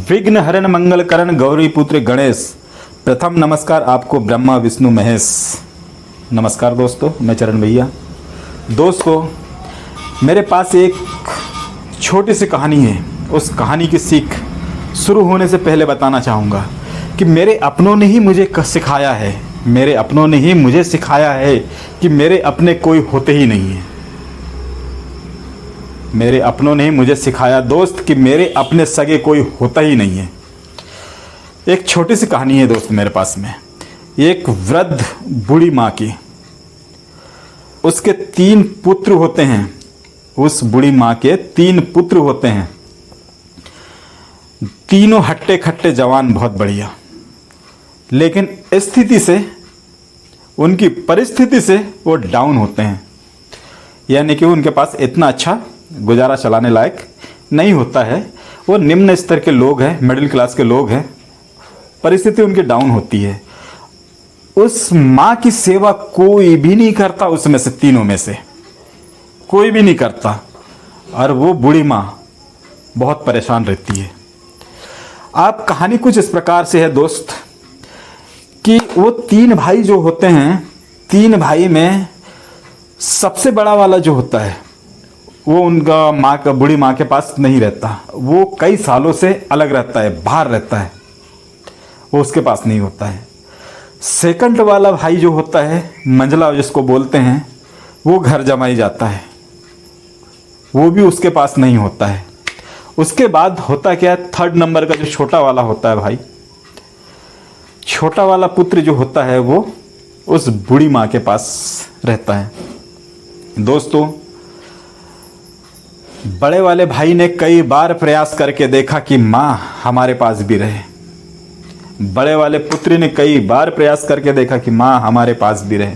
विघ्न हरण मंगल करण गौरी पुत्र गणेश। प्रथम नमस्कार आपको ब्रह्मा विष्णु महेश। नमस्कार दोस्तों, मैं चरण भैया। दोस्तों, मेरे पास एक छोटी सी कहानी है। उस कहानी की सीख शुरू होने से पहले बताना चाहूँगा कि मेरे अपनों ने ही मुझे सिखाया है, मेरे अपनों ने ही मुझे सिखाया है कि मेरे अपने कोई होते ही नहीं हैं। मेरे अपनों ने ही मुझे सिखाया दोस्त कि मेरे अपने सगे कोई होता ही नहीं है। एक छोटी सी कहानी है दोस्त मेरे पास में। एक वृद्ध बूढ़ी माँ की, उसके 3 पुत्र होते हैं। उस बूढ़ी माँ के 3 पुत्र होते हैं। तीनों हट्टे खट्टे जवान, बहुत बढ़िया। लेकिन स्थिति से, उनकी परिस्थिति से वो डाउन होते हैं, यानी कि उनके पास इतना अच्छा गुजारा चलाने लायक नहीं होता है। वो निम्न स्तर के लोग हैं, मिडिल क्लास के लोग हैं। परिस्थिति उनकी डाउन होती है। उस माँ की सेवा कोई भी नहीं करता, उसमें से तीनों में से कोई भी नहीं करता, और वो बूढ़ी माँ बहुत परेशान रहती है। आप कहानी कुछ इस प्रकार से है दोस्त कि वो 3 भाई जो होते हैं, 3 भाई में सबसे बड़ा वाला जो होता है वो उनका बूढ़ी माँ के पास नहीं रहता। वो कई सालों से अलग रहता है, बाहर रहता है, वो उसके पास नहीं होता है। सेकंड वाला भाई जो होता है, मंझला जिसको बोलते हैं, वो घर जमाई जाता है, वो भी उसके पास नहीं होता है। उसके बाद होता क्या है, 3rd नंबर का जो छोटा वाला होता है भाई, छोटा वाला पुत्र जो होता है वो उस बूढ़ी माँ के पास रहता है। दोस्तों, बड़े वाले भाई ने कई बार प्रयास करके देखा कि माँ हमारे पास भी रहे। बड़े वाले पुत्र ने कई बार प्रयास करके देखा कि माँ हमारे पास भी रहे,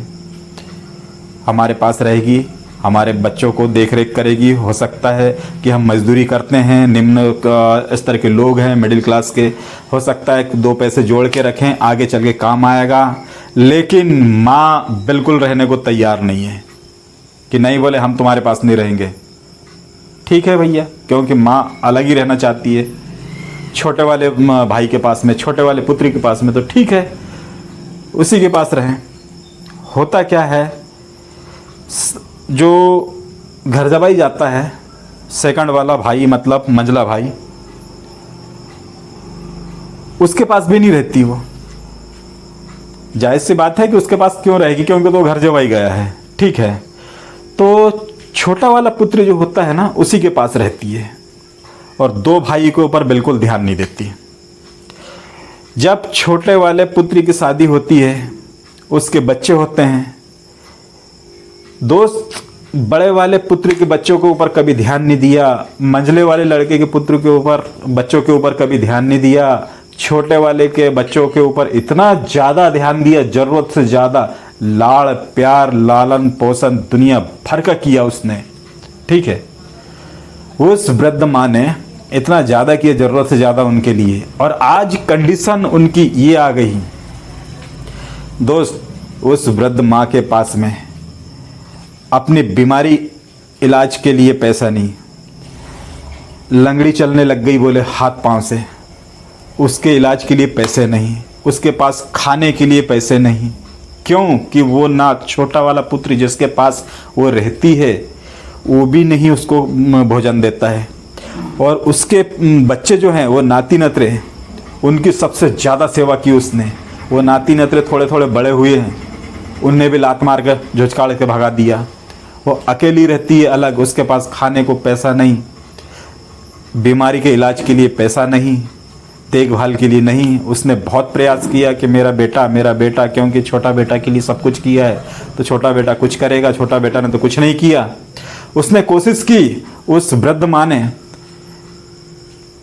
हमारे पास रहेगी, हमारे बच्चों को देख रेख करेगी। हो सकता है कि हम मजदूरी करते हैं, निम्न स्तर के लोग हैं, मिडिल क्लास के, हो सकता है कि 2 पैसे जोड़ के रखें, आगे चल के काम आएगा। लेकिन माँ बिल्कुल रहने को तैयार नहीं है कि नहीं, बोले हम तुम्हारे पास नहीं रहेंगे। ठीक है भैया, क्योंकि माँ अलग ही रहना चाहती है छोटे वाले भाई के पास में, छोटे वाले पुत्री के पास में, तो ठीक है उसी के पास रहें। होता क्या है, जो घर जमाई जाता है, सेकंड वाला भाई मतलब मंझला भाई, उसके पास भी नहीं रहती वो। जायज़ सी बात है कि उसके पास क्यों रहेगी, क्योंकि तो घर जमाई गया है। ठीक है, तो छोटा वाला पुत्र जो होता है ना, उसी के पास रहती है, और 2 भाई के ऊपर बिल्कुल ध्यान नहीं देती। जब छोटे वाले पुत्री की शादी होती है, उसके बच्चे होते हैं दोस्त, बड़े वाले पुत्र के बच्चों के ऊपर कभी ध्यान नहीं दिया, मंझले वाले लड़के के पुत्र के ऊपर, बच्चों के ऊपर कभी ध्यान नहीं दिया। छोटे वाले के बच्चों के ऊपर इतना ज़्यादा ध्यान दिया, ज़रूरत से ज़्यादा लाड़ प्यार लालन पोषण दुनिया भर का किया उसने। ठीक है, उस वृद्ध माँ ने इतना ज़्यादा किया, ज़रूरत से ज़्यादा उनके लिए, और आज कंडीशन उनकी ये आ गई दोस्त, उस वृद्ध माँ के पास में अपनी बीमारी इलाज के लिए पैसा नहीं, लंगड़ी चलने लग गई बोले हाथ पांव से, उसके इलाज के लिए पैसे नहीं, उसके पास खाने के लिए पैसे नहीं। क्यों कि वो ना छोटा वाला पुत्र जिसके पास वो रहती है वो भी नहीं उसको भोजन देता है, और उसके बच्चे जो हैं वो नाती नतरे, उनकी सबसे ज़्यादा सेवा की उसने। वो नाती नतरे थोड़े थोड़े बड़े हुए हैं, उनने भी लात मार कर झुझकाड़ के भगा दिया। वो अकेली रहती है अलग, उसके पास खाने को पैसा नहीं, बीमारी के इलाज के लिए पैसा नहीं, देखभाल के लिए नहीं। उसने बहुत प्रयास किया कि मेरा बेटा, क्योंकि छोटा बेटा के लिए सब कुछ किया है तो छोटा बेटा कुछ करेगा। छोटा बेटा ने तो कुछ नहीं किया। उसने कोशिश की उस वृद्ध माँ ने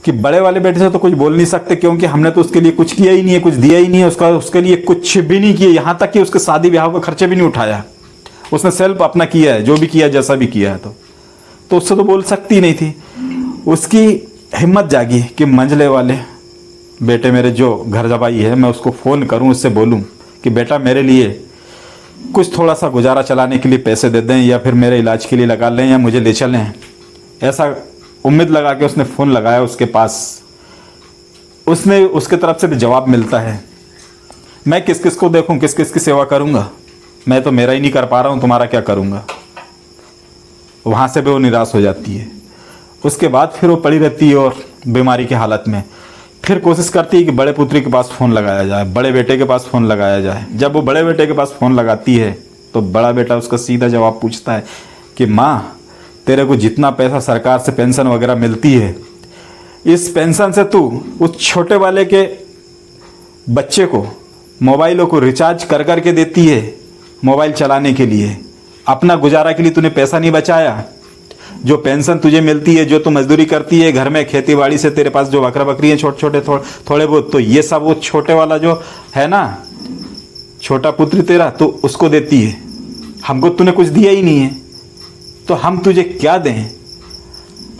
कि बड़े वाले बेटे से तो कुछ बोल नहीं सकते, क्योंकि हमने तो उसके लिए कुछ किया ही नहीं है, कुछ दिया ही नहीं है, उसके लिए कुछ भी नहीं किया, यहाँ तक कि उसके शादी ब्याह का खर्चे भी नहीं उठाया। उसने सेल्फ अपना किया है, जो भी किया, जैसा भी किया है, तो उससे तो बोल सकती नहीं थी। उसकी हिम्मत जागी कि मंझले वाले बेटे मेरे जो घर जमाई है, मैं उसको फ़ोन करूं, उससे बोलूं कि बेटा मेरे लिए कुछ थोड़ा सा गुजारा चलाने के लिए पैसे दे दें, या फिर मेरे इलाज के लिए लगा लें, या मुझे ले चलें। ऐसा उम्मीद लगा के उसने फ़ोन लगाया उसके पास उसने उसके तरफ से भी जवाब मिलता है, मैं किस किस को देखूं, किस किस की सेवा करूंगा, मैं तो मेरा ही नहीं कर पा रहा हूं, तुम्हारा क्या करूंगा। वहाँ से भी वो निराश हो जाती है। उसके बाद फिर वो पड़ी रहती है और बीमारी की हालत में फिर कोशिश करती है कि बड़े पुत्री के पास फ़ोन लगाया जाए, बड़े बेटे के पास फ़ोन लगाया जाए। जब वो बड़े बेटे के पास फ़ोन लगाती है तो बड़ा बेटा उसका सीधा जवाब पूछता है कि माँ, तेरे को जितना पैसा सरकार से पेंशन वगैरह मिलती है, इस पेंशन से तू उस छोटे वाले के बच्चे को मोबाइलों को रिचार्ज कर कर के देती है मोबाइल चलाने के लिए, अपना गुजारा के लिए तूने पैसा नहीं बचाया। जो पेंशन तुझे मिलती है, जो तू मजदूरी करती है घर में, खेती बाड़ी से तेरे पास जो बकरा बकरी है छोटे छोटे थोड़े बहुत, तो ये सब वो छोटे वाला जो है ना, छोटा पुत्र तेरा, तो उसको देती है। हमको तूने कुछ दिया ही नहीं है, तो हम तुझे क्या दें।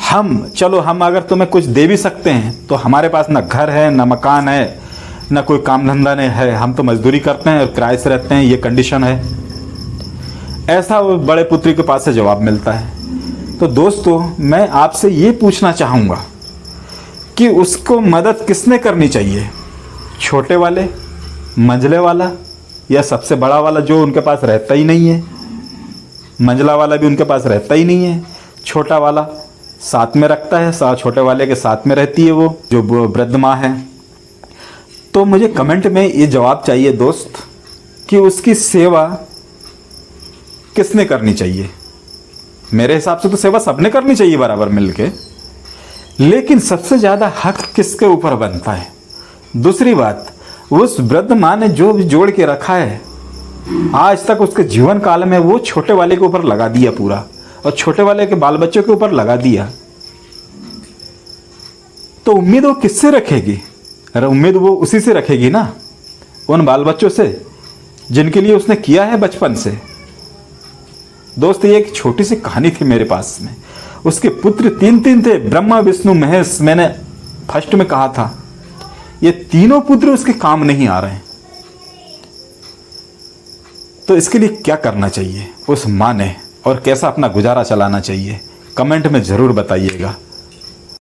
हम अगर तुम्हें कुछ दे भी सकते हैं तो हमारे पास ना घर है, ना मकान है, ना कोई काम धंधा नहीं है, हम तो मजदूरी करते हैं और किराए से रहते हैं, ये कंडीशन है। ऐसा वो बड़े पुत्री के पास से जवाब मिलता है। तो दोस्तों, मैं आपसे ये पूछना चाहूँगा कि उसको मदद किसने करनी चाहिए, छोटे वाले, मंझले वाला, या सबसे बड़ा वाला जो उनके पास रहता ही नहीं है। मंझला वाला भी उनके पास रहता ही नहीं है, छोटा वाला साथ में रखता है, छोटे वाले के साथ में रहती है वो जो वृद्ध माँ है। तो मुझे कमेंट में ये जवाब चाहिए दोस्त कि उसकी सेवा किसने करनी चाहिए। मेरे हिसाब से तो सेवा सबने करनी चाहिए बराबर मिलके, लेकिन सबसे ज़्यादा हक किसके ऊपर बनता है। दूसरी बात, उस वृद्ध माँ ने जो भी जोड़ के रखा है आज तक उसके जीवन काल में, वो छोटे वाले के ऊपर लगा दिया पूरा, और छोटे वाले के बाल बच्चों के ऊपर लगा दिया। तो उम्मीद वो किससे रखेगी? अरे उम्मीद वो उसी से रखेगी ना, उन बाल बच्चों से जिनके लिए उसने किया है बचपन से। दोस्त, ये एक छोटी सी कहानी थी मेरे पास में। उसके पुत्र तीन थे, ब्रह्मा विष्णु महेश। मैंने फर्स्ट में कहा था ये तीनों पुत्र उसके काम नहीं आ रहे हैं। तो इसके लिए क्या करना चाहिए उस माँ ने, और कैसा अपना गुजारा चलाना चाहिए, कमेंट में ज़रूर बताइएगा।